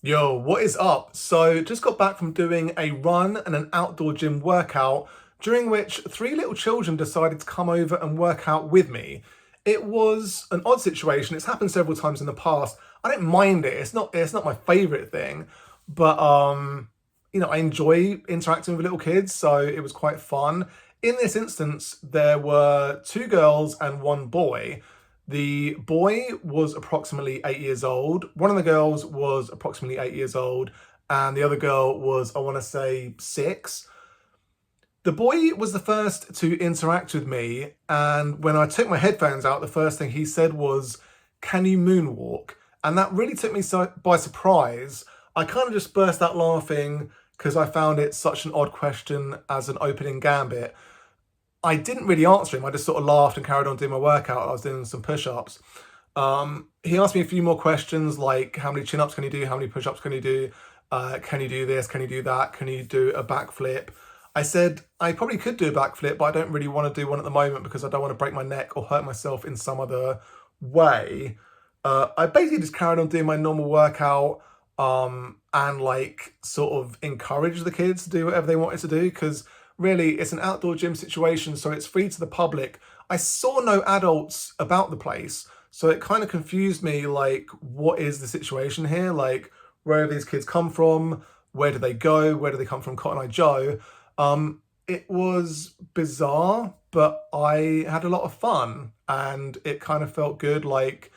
Yo, what is up? So, just got back from doing a run and an outdoor gym workout, during which three little children decided to come over and work out with me. It was an odd situation. It's happened several times in the past. I don't mind it. It's not my favorite thing, but I enjoy interacting with little kids, so it was quite fun. In this instance, there were two girls and one boy. The boy was approximately 8 years old. One of the girls was approximately 8 years old, and the other girl was, I want to say, 6. The boy was the first to interact with me, and when I took my headphones out, the first thing he said was, "Can you moonwalk?" And that really took me by surprise. I kind of just burst out laughing because I found it such an odd question as an opening gambit. I didn't really answer him. I just sort of laughed and carried on doing my workout. I was doing some push-ups. He asked me a few more questions like how many chin-ups can you do? How many push-ups can you do? Can you do this? Can you do that? Can you do a backflip? I said I probably could do a backflip, but I don't really want to do one at the moment because I don't want to break my neck or hurt myself in some other way. I basically just carried on doing my normal workout and like sort of encourage the kids to do whatever they wanted to do because really it's an outdoor gym situation, so it's free to the public. I saw no adults about the place, so it kind of confused me like, what is the situation here? Like, where have these kids come from? Where do they go? Where do they come from, Cotton Eye Joe? It was bizarre, but I had a lot of fun and it kind of felt good. Like,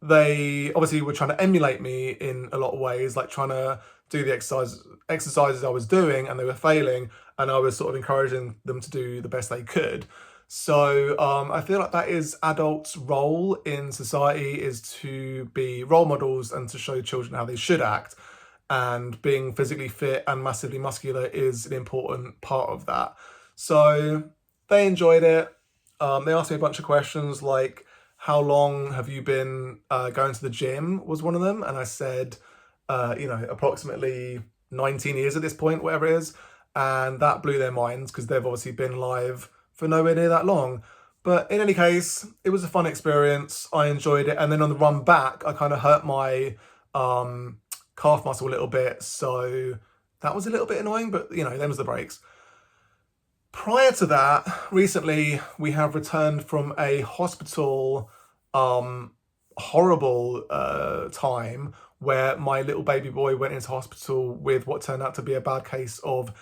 they obviously were trying to emulate me in a lot of ways, like trying to do the exercises I was doing, and they were failing, and I was sort of encouraging them to do the best they could. So I feel like that is adults' role in society, is to be role models and to show children how they should act. And being physically fit and massively muscular is an important part of that. So they enjoyed it. They asked me a bunch of questions like, how long have you been going to the gym, was one of them. And I said, approximately 19 years at this point, whatever it is. And that blew their minds because they've obviously been live for nowhere near that long. But in any case, it was a fun experience. I enjoyed it. And then on the run back, I kind of hurt my calf muscle a little bit. So that was a little bit annoying, but them was the breaks. Prior to that, recently we have returned from a hospital horrible time where my little baby boy went into hospital with what turned out to be a bad case of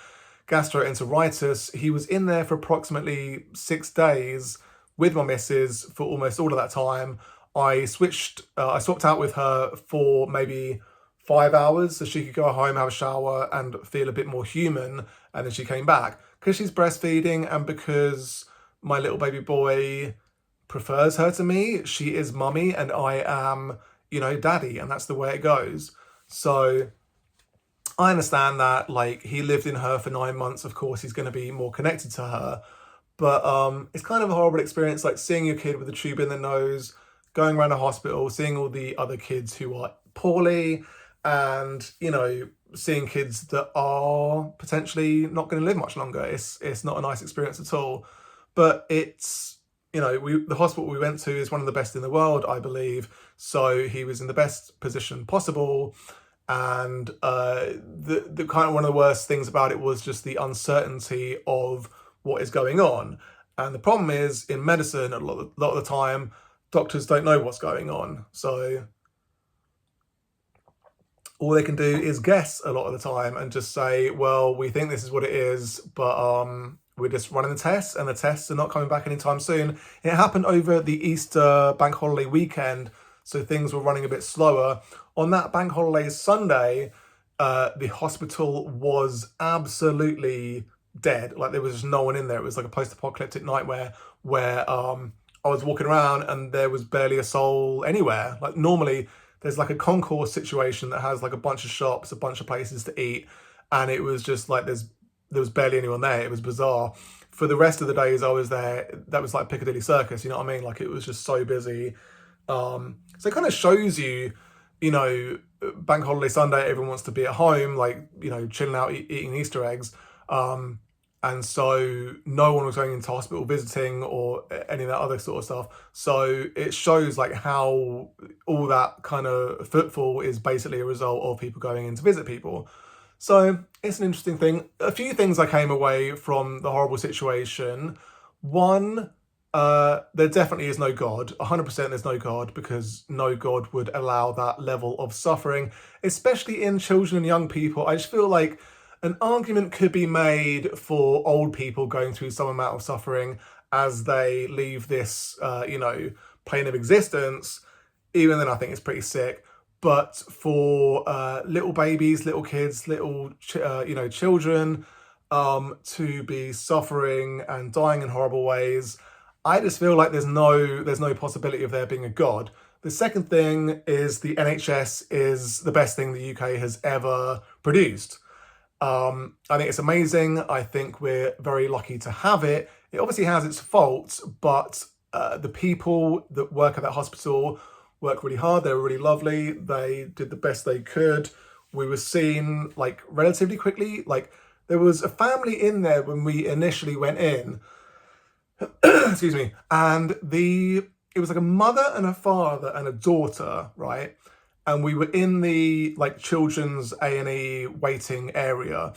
gastroenteritis. He was in there for approximately 6 days with my missus for almost all of that time. I swapped out with her for maybe 5 hours so she could go home, have a shower, and feel a bit more human. And then she came back because she's breastfeeding and because my little baby boy prefers her to me. She is mummy and I am, daddy, and that's the way it goes. So I understand that, like, he lived in her for 9 months. Of course, he's going to be more connected to her. But it's kind of a horrible experience, like seeing your kid with a tube in the nose, going around a hospital, seeing all the other kids who are poorly, and seeing kids that are potentially not going to live much longer. It's not a nice experience at all. But it's the hospital we went to is one of the best in the world, I believe. So he was in the best position possible. And the kind of one of the worst things about it was just the uncertainty of what is going on. And the problem is in medicine, a lot of the time, doctors don't know what's going on. So all they can do is guess a lot of the time and just say, well, we think this is what it is, but we're just running the tests, and the tests are not coming back anytime soon. It happened over the Easter bank holiday weekend, so things were running a bit slower. On that bank holiday Sunday, the hospital was absolutely dead. Like, there was just no one in there. It was like a post-apocalyptic nightmare where I was walking around and there was barely a soul anywhere. Like, normally there's like a concourse situation that has like a bunch of shops, a bunch of places to eat, and it was just like there was barely anyone there. It was bizarre. For the rest of the days I was there, that was like Piccadilly Circus, you know what I mean? Like, it was just so busy. So it kind of shows you, bank holiday Sunday, everyone wants to be at home, like, chilling out, eating Easter eggs. and so no one was going into hospital visiting or any of that other sort of stuff. So it shows like how all that kind of footfall is basically a result of people going in to visit people. So it's an interesting thing. A few things I came away from the horrible situation. One, there definitely is no God. 100% there's no God, because no God would allow that level of suffering, especially in children and young people. I just feel like an argument could be made for old people going through some amount of suffering as they leave this, plane of existence. Even then, I think it's pretty sick. But for little babies, little kids, little children, to be suffering and dying in horrible ways, I just feel like there's no possibility of there being a God. The second thing is the NHS is the best thing the UK has ever produced. I think it's amazing. I think we're very lucky to have it. It obviously has its faults, but the people that work at that hospital work really hard. They were really lovely. They did the best they could. We were seen like relatively quickly. Like there was a family in there when we initially went in. Excuse me. And it was like a mother and a father and a daughter, right? And we were in the like children's A&E waiting area,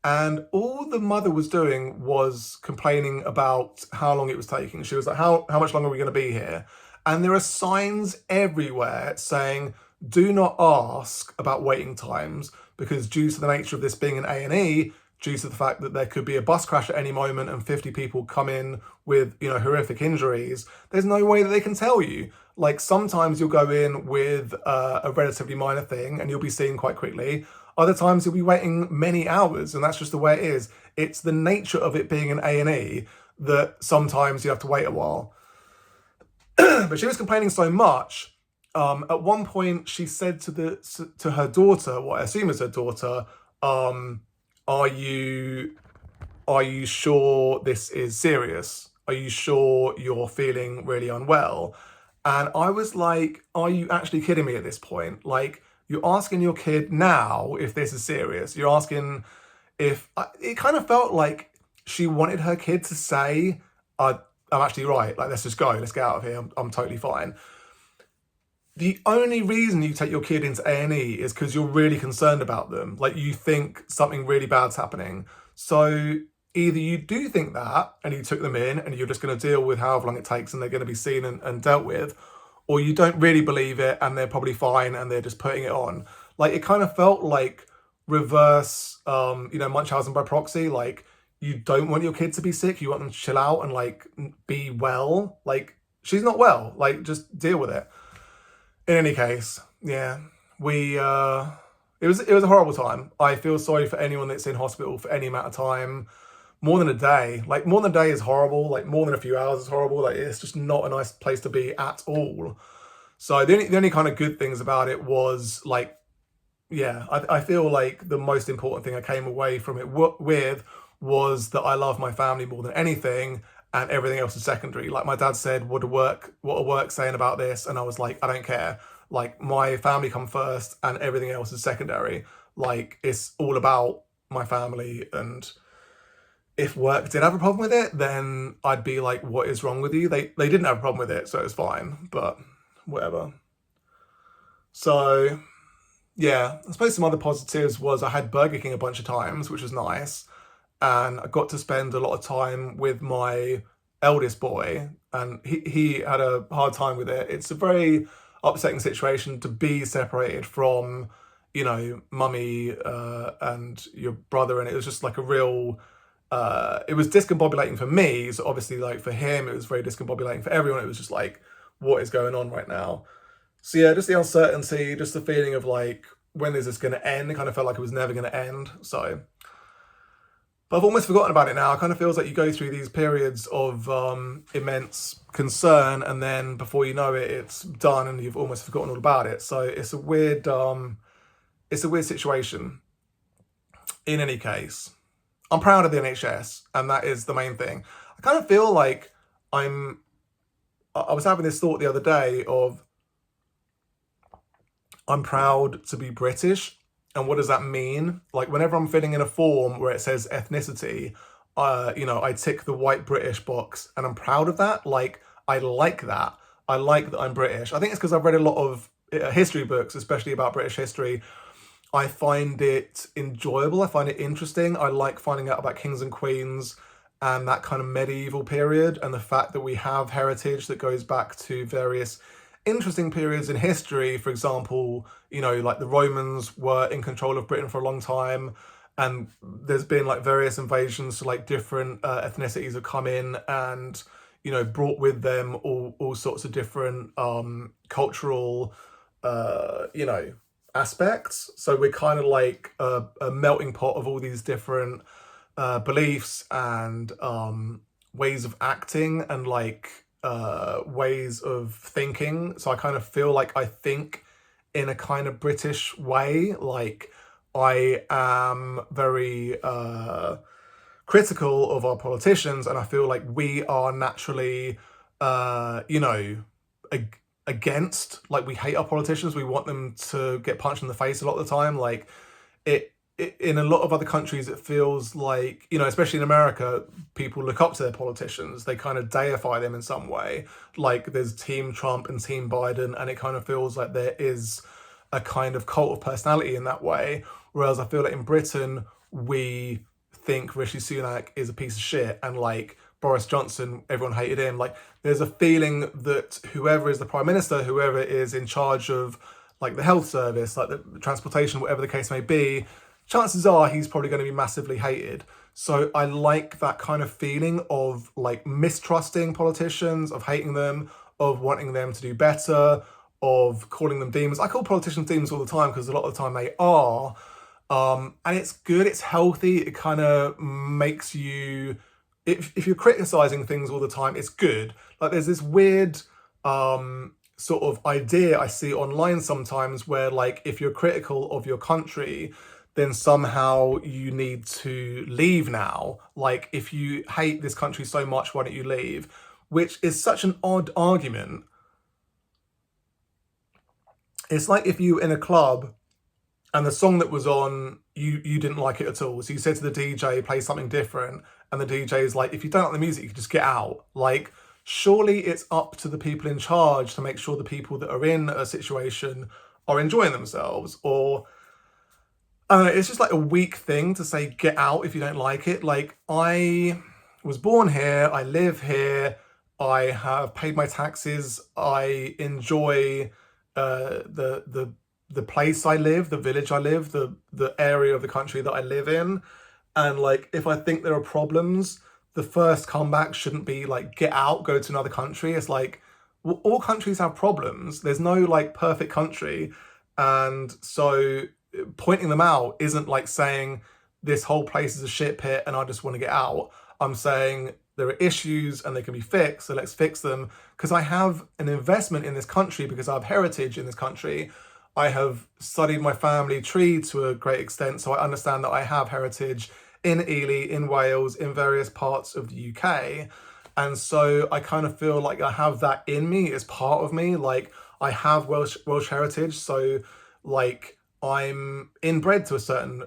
and all the mother was doing was complaining about how long it was taking. She was like, how much longer are we going to be here? And there are signs everywhere saying, do not ask about waiting times, because due to the nature of this being an A&E, due to the fact that there could be a bus crash at any moment and 50 people come in with, horrific injuries, there's no way that they can tell you. Like sometimes you'll go in with a relatively minor thing and you'll be seen quite quickly. Other times you'll be waiting many hours, and that's just the way it is. It's the nature of it being an A&E that sometimes you have to wait a while. But she was complaining so much. At one point, she said to her daughter, what I assume is her daughter, "Are you sure this is serious? Are you sure you're feeling really unwell?" And I was like, "Are you actually kidding me at this point? Like, you're asking your kid now if this is serious. You're asking if..." It kind of felt like she wanted her kid to say, I'm actually right. Like, let's just go. Let's get out of here. I'm totally fine. The only reason you take your kid into A&E is because you're really concerned about them. Like, you think something really bad's happening. So either you do think that and you took them in and you're just going to deal with however long it takes and they're going to be seen and dealt with, or you don't really believe it and they're probably fine and they're just putting it on. Like, it kind of felt like reverse, Munchausen by proxy. Like, you don't want your kid to be sick. You want them to chill out and like be well. Like, she's not well. Like, just deal with it. In any case, yeah, it was a horrible time. I feel sorry for anyone that's in hospital for any amount of time. More than a day. Like, more than a day is horrible. Like, more than a few hours is horrible. Like, it's just not a nice place to be at all. So the only kind of good things about it was like, yeah, I feel like the most important thing I came away from it with was that I love my family more than anything, and everything else is secondary. Like my dad said, what are work saying about this? And I was like, I don't care. Like, my family come first and everything else is secondary. Like, it's all about my family, and if work did have a problem with it, then I'd be like, what is wrong with you? They didn't have a problem with it, so it was fine, but whatever. So yeah, I suppose some other positives was I had Burger King a bunch of times, which was nice. And I got to spend a lot of time with my eldest boy, and he had a hard time with it. It's a very upsetting situation to be separated from, mummy and your brother, and it was just like a real... it was discombobulating for me, so obviously, like, for him, it was very discombobulating for everyone. It was just like, what is going on right now? So yeah, just the uncertainty, just the feeling of like, when is this going to end? It kind of felt like it was never going to end. So, but I've almost forgotten about it now. It kind of feels like you go through these periods of immense concern, and then before you know it, it's done, and you've almost forgotten all about it. So it's a weird situation. In any case, I'm proud of the NHS, and that is the main thing. I kind of feel like I was having this thought the other day of, I'm proud to be British. And what does that mean? Like, whenever I'm filling in a form where it says ethnicity, I tick the white British box, and I'm proud of that. Like, I like that. I like that I'm British. I think it's because I've read a lot of history books, especially about British history. I find it enjoyable. I find it interesting. I like finding out about kings and queens and that kind of medieval period, and the fact that we have heritage that goes back to various interesting periods in history. For example, like the Romans were in control of Britain for a long time, and there's been like various invasions, so like different ethnicities have come in and brought with them all sorts of different cultural aspects. So we're kind of like a melting pot of all these different beliefs and ways of acting and like ways of thinking. So I kind of feel like I think in a kind of British way. Like, I am very critical of our politicians, and I feel like we are naturally, against, like, we hate our politicians. We want them to get punched in the face a lot of the time. Like, in a lot of other countries, it feels like, especially in America, people look up to their politicians. They kind of deify them in some way. Like, there's Team Trump and Team Biden, and it kind of feels like there is a kind of cult of personality in that way. Whereas I feel like in Britain, we think Rishi Sunak is a piece of shit, and like Boris Johnson, everyone hated him. Like, there's a feeling that whoever is the Prime Minister, whoever is in charge of like the health service, like the transportation, whatever the case may be, chances are he's probably going to be massively hated. So I like that kind of feeling of like mistrusting politicians, of hating them, of wanting them to do better, of calling them demons. I call politicians demons all the time because a lot of the time they are. And it's good, it's healthy, it kind of makes you, if you're criticizing things all the time, it's good. Like, there's this weird sort of idea I see online sometimes where, like, if you're critical of your country, then somehow you need to leave now. Like, if you hate this country so much, why don't you leave? Which is such an odd argument. It's like if you were in a club and the song that was on, you didn't like it at all. So you said to the DJ, play something different. And the DJ is like, if you don't like the music, you can just get out. Like, surely it's up to the people in charge to make sure the people that are in a situation are enjoying themselves. Or, I don't know, it's just like a weak thing to say, get out if you don't like it. Like, I was born here, I live here, I have paid my taxes, I enjoy the place I live, the village I live, the area of the country that I live in. And like, if I think there are problems, the first comeback shouldn't be like, get out, go to another country. It's like, well, all countries have problems. There's no like perfect country. And so pointing them out isn't like saying this whole place is a shit pit and I just want to get out. I'm saying there are issues and they can be fixed, so let's fix them. Because I have an investment in this country, because I have heritage in this country. I have studied my family tree to a great extent, so I understand that I have heritage in Ely, in Wales, in various parts of the UK. And so I kind of feel like I have that in me, as part of me. Like, I have Welsh heritage, so like I'm inbred to a certain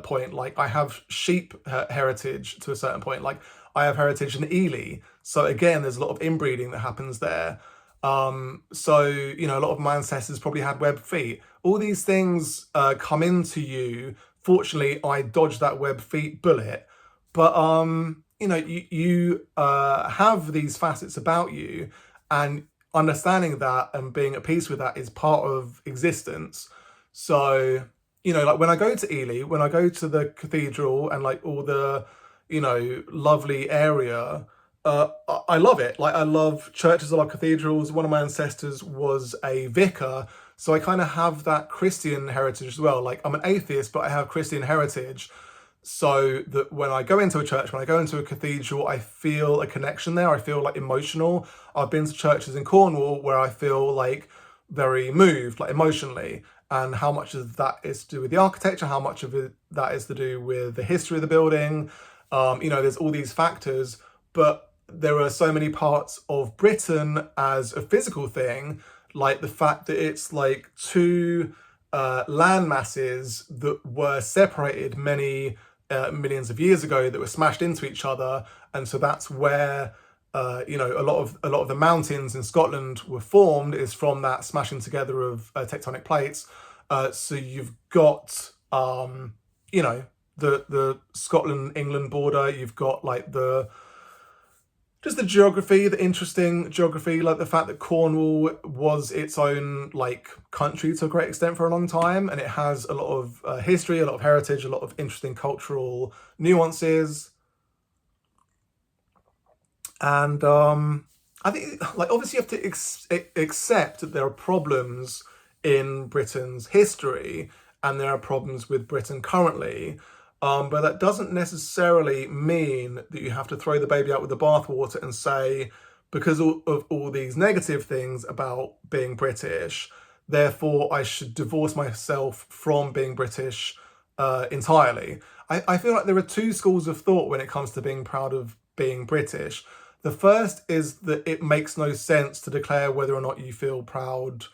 point. Like, I have sheep heritage to a certain point. Like, I have heritage in Ely. So again, there's a lot of inbreeding that happens there. So, a lot of my ancestors probably had webbed feet. All these things come into you. Fortunately, I dodged that webbed feet bullet. But, you have these facets about you, and understanding that and being at peace with that is part of existence. So, like when I go to Ely, when I go to the cathedral and like all the, lovely area, I love it. Like, I love churches, I love cathedrals. One of my ancestors was a vicar, so I kind of have that Christian heritage as well. Like, I'm an atheist, but I have Christian heritage. So that when I go into a church, when I go into a cathedral, I feel a connection there. I feel like emotional. I've been to churches in Cornwall where I feel like very moved, like emotionally. And how much of that is to do with the architecture, how much of that is to do with the history of the building. There's all these factors, but there are so many parts of Britain as a physical thing, like the fact that it's like two land masses that were separated many millions of years ago that were smashed into each other, and so that's where a lot of the mountains in Scotland were formed, is from that smashing together of tectonic plates. So you've got the Scotland England border. You've got like just the geography, the interesting geography, like the fact that Cornwall was its own like country to a great extent for a long time, and it has a lot of history, a lot of heritage, a lot of interesting cultural nuances. And I think, like, obviously you have to accept that there are problems in Britain's history and there are problems with Britain currently. But that doesn't necessarily mean that you have to throw the baby out with the bathwater and say, because of all these negative things about being British, therefore I should divorce myself from being British entirely. I feel like there are two schools of thought when it comes to being proud of being British. The first is that it makes no sense to declare whether or not you feel proud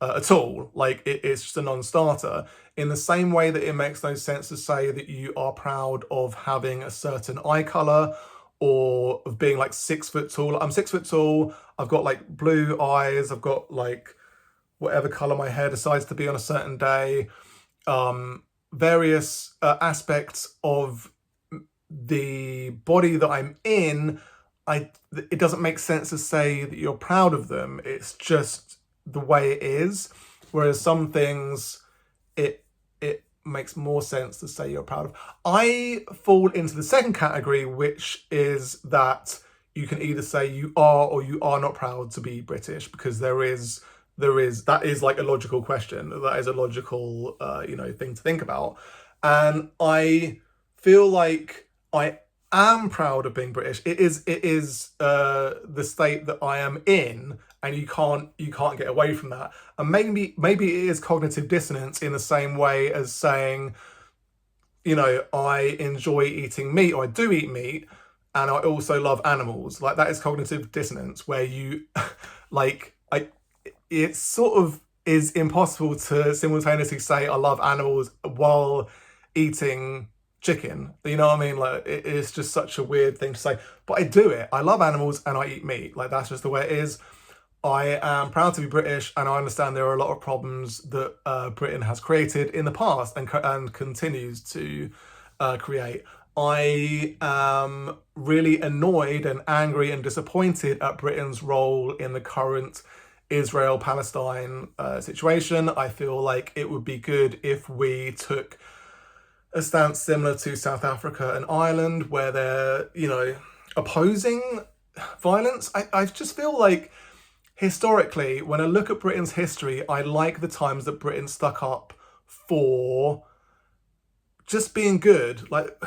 at all. Like, it's just a non-starter. In the same way that it makes no sense to say that you are proud of having a certain eye colour or of being like 6 foot tall. I'm 6 foot tall. I've got like blue eyes. I've got like whatever colour my hair decides to be on a certain day. Various aspects of the body that I'm in, it doesn't make sense to say that you're proud of them. It's just the way it is. Whereas some things, it makes more sense to say you're proud of. I fall into the second category, which is that you can either say you are or you are not proud to be British, because that is like a logical question. That is a logical thing to think about. And I feel like I am proud of being British. It is the state that I am in, and you can't get away from that. And maybe it is cognitive dissonance in the same way as saying, I enjoy eating meat, or I do eat meat, and I also love animals. Like, that is cognitive dissonance, where you it sort of is impossible to simultaneously say I love animals while eating chicken. You know what I mean? Like, it's just such a weird thing to say, but I do it. I love animals and I eat meat. Like, that's just the way it is. I am proud to be British, and I understand there are a lot of problems that Britain has created in the past and continues to create. I am really annoyed and angry and disappointed at Britain's role in the current Israel-Palestine situation. I feel like it would be good if we took a stance similar to South Africa and Ireland, where they're, opposing violence. I just feel like, historically, when I look at Britain's history, I like the times that Britain stuck up for just being good. Like,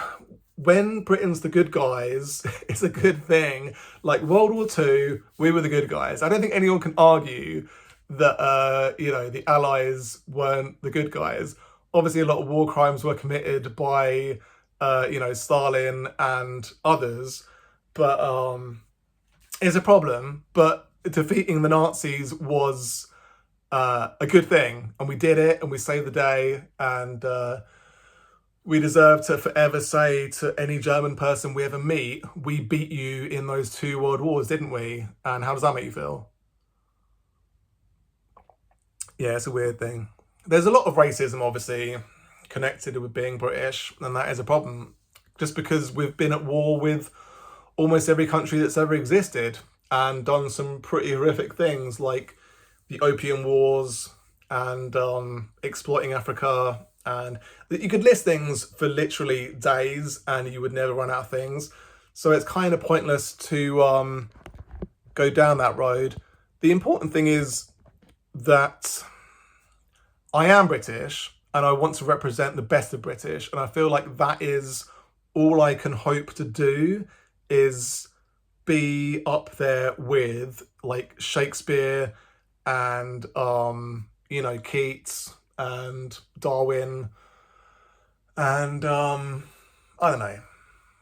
when Britain's the good guys, it's a good thing. Like, World War II, we were the good guys. I don't think anyone can argue that, the Allies weren't the good guys. Obviously, a lot of war crimes were committed by, Stalin and others, but it's a problem. But defeating the Nazis was a good thing, and we did it, and we saved the day, and we deserve to forever say to any German person we ever meet, we beat you in those 2 world wars, didn't we? And how does that make you feel? Yeah, it's a weird thing. There's a lot of racism, obviously, connected with being British, and that is a problem. Just because we've been at war with almost every country that's ever existed and done some pretty horrific things, like the Opium Wars and exploiting Africa. And you could list things for literally days and you would never run out of things. So it's kind of pointless to go down that road. The important thing is that I am British and I want to represent the best of British. And I feel like that is all I can hope to do, is be up there with like Shakespeare and, Keats and Darwin and, I don't know,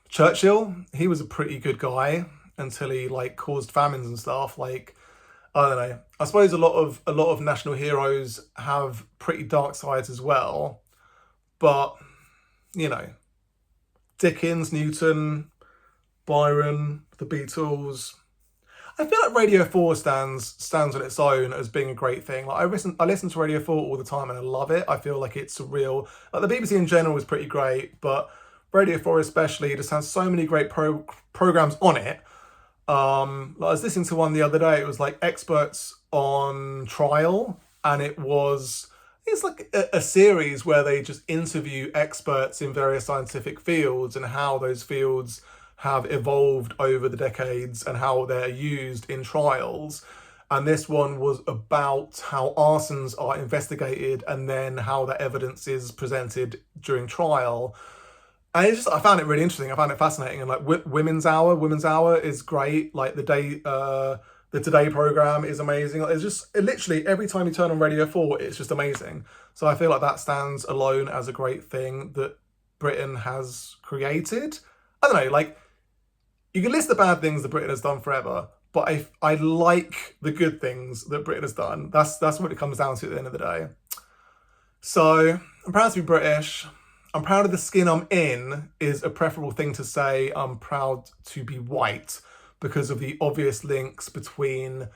Churchill. He was a pretty good guy until he like caused famines and stuff. Like, I don't know. I suppose a lot of national heroes have pretty dark sides as well, but Dickens, Newton, Byron, the Beatles. I feel like Radio 4 stands on its own as being a great thing. Like I listen to Radio 4 all the time and I love it. I feel like it's a real, like the BBC in general is pretty great, but Radio 4 especially just has so many great programs on it. Like I was listening to one the other day. It was like experts on trial, and it's like a series where they just interview experts in various scientific fields and how those fields have evolved over the decades and how they're used in trials. And this one was about how arsons are investigated and then how the evidence is presented during trial. And I found it really interesting. I found it fascinating. And like Women's Hour is great. Like the Today program is amazing. It's just literally every time you turn on Radio 4, it's just amazing. So I feel like that stands alone as a great thing that Britain has created. I don't know, like, you can list the bad things that Britain has done forever, but I like the good things that Britain has done. That's what it comes down to at the end of the day. So I'm proud to be British. I'm proud of the skin I'm in is a preferable thing to say I'm proud to be white, because of the obvious links between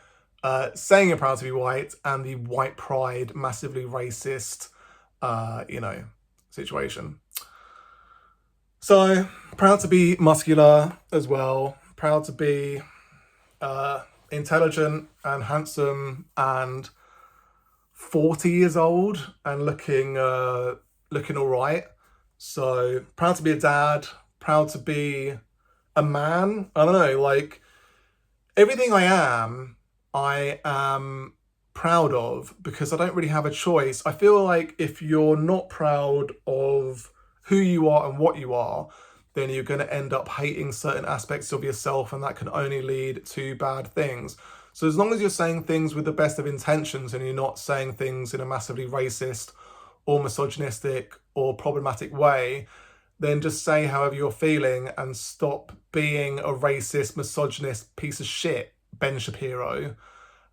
saying you're proud to be white and the white pride, massively racist, situation. So, proud to be muscular as well. Proud to be intelligent and handsome and 40 years old and looking all right. So, proud to be a dad. Proud to be a man. I don't know, like, everything I am proud of, because I don't really have a choice. I feel like if you're not proud of who you are and what you are, then you're going to end up hating certain aspects of yourself, and that can only lead to bad things. So as long as you're saying things with the best of intentions and you're not saying things in a massively racist or misogynistic or problematic way, then just say however you're feeling and stop being a racist, misogynist piece of shit, Ben Shapiro.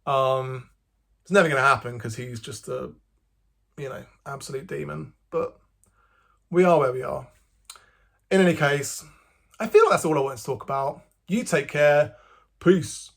It's never going to happen because he's just a, absolute demon. But we are where we are. In any case, I feel like that's all I want to talk about. You take care. Peace.